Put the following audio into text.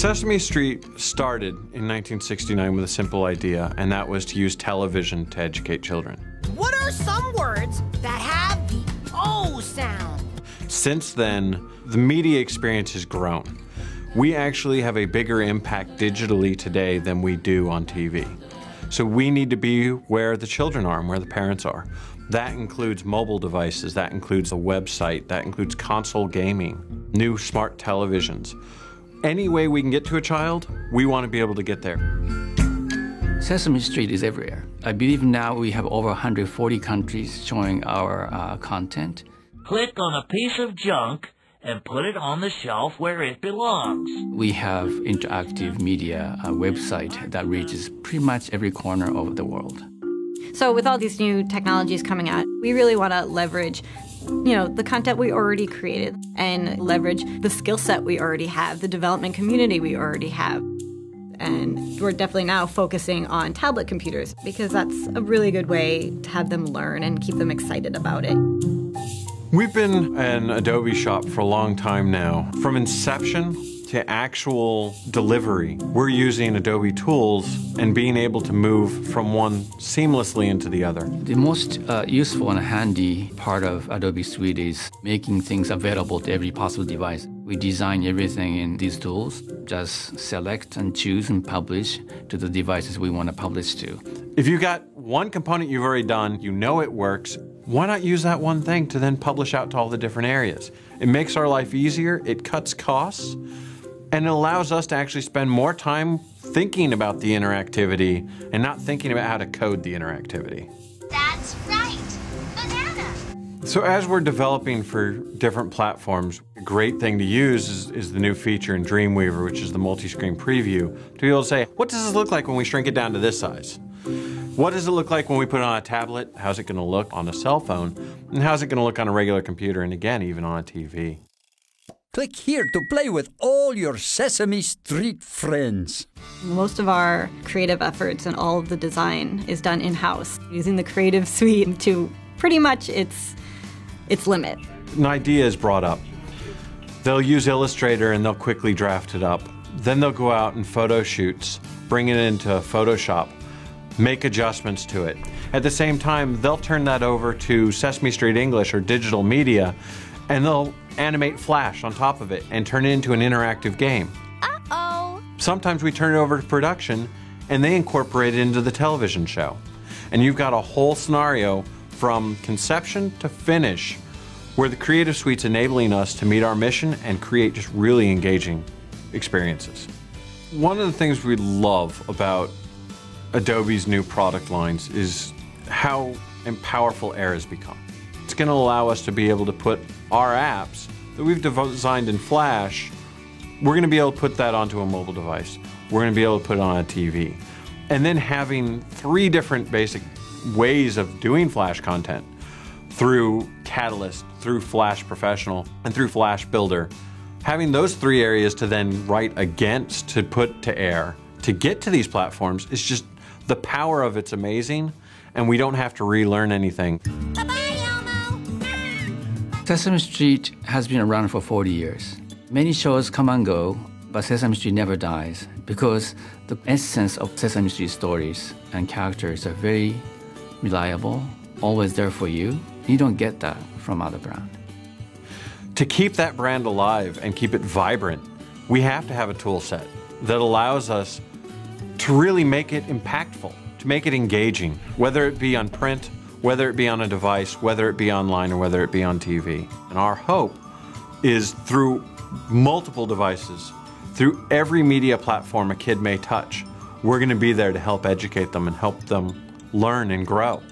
Sesame Street started in 1969 with a simple idea, and that was to use television to educate children. What are some words that have the O sound? Since then, the media experience has grown. We actually have a bigger impact digitally today than we do on TV. So we need to be where the children are and where the parents are. That includes mobile devices, that includes a website, that includes console gaming, new smart televisions. Any way we can get to a child, we want to be able to get there. Sesame Street is everywhere. I believe now we have over 140 countries showing our content. Click on a piece of junk and put it on the shelf where it belongs. We have interactive media, a website that reaches pretty much every corner of the world. So with all these new technologies coming out, we really want to leverage the content we already created and leverage the skill set we already have, the development community we already have. And we're definitely now focusing on tablet computers because that's a really good way to have them learn and keep them excited about it. We've been an Adobe shop for a long time now. From inception to actual delivery, we're using Adobe tools and being able to move from one seamlessly into the other. The most useful and handy part of Adobe Suite is making things available to every possible device. We design everything in these tools, just select and choose and publish to the devices we want to publish to. If you've got one component you've already done, you know it works, why not use that one thing to then publish out to all the different areas? It makes our life easier, it cuts costs, and it allows us to actually spend more time thinking about the interactivity and not thinking about how to code the interactivity. That's right. Banana. So as we're developing for different platforms, a great thing to use is the new feature in Dreamweaver, which is the multi-screen preview, to be able to say, what does this look like when we shrink it down to this size? What does it look like when we put it on a tablet? How's it going to look on a cell phone? And how's it going to look on a regular computer? And again, even on a TV. Click here to play with all your Sesame Street friends. Most of our creative efforts and all of the design is done in-house, using the Creative Suite to pretty much its limit. An idea is brought up. They'll use Illustrator and they'll quickly draft it up. Then they'll go out and photo shoots, bring it into Photoshop, make adjustments to it. At the same time, they'll turn that over to Sesame Street English or digital media, and they'll animate Flash on top of it and turn it into an interactive game. Uh-oh. Sometimes we turn it over to production and they incorporate it into the television show. And you've got a whole scenario from conception to finish where the Creative Suite's enabling us to meet our mission and create just really engaging experiences. One of the things we love about Adobe's new product lines is how powerful Air has become. It's going to allow us to be able to put our apps that we've designed in Flash, we're going to be able to put that onto a mobile device. We're going to be able to put it on a TV. And then having 3 different basic ways of doing Flash content through Catalyst, through Flash Professional, and through Flash Builder. Having those 3 areas to then write against to put to Air to get to these platforms is just, the power of it's amazing, and we don't have to relearn anything. Sesame Street has been around for 40 years. Many shows come and go, but Sesame Street never dies because the essence of Sesame Street stories and characters are very reliable, always there for you. You don't get that from other brands. To keep that brand alive and keep it vibrant, we have to have a tool set that allows us to really make it impactful, to make it engaging, whether it be on print, whether it be on a device, whether it be online, or whether it be on TV. And our hope is through multiple devices, through every media platform a kid may touch, we're going to be there to help educate them and help them learn and grow.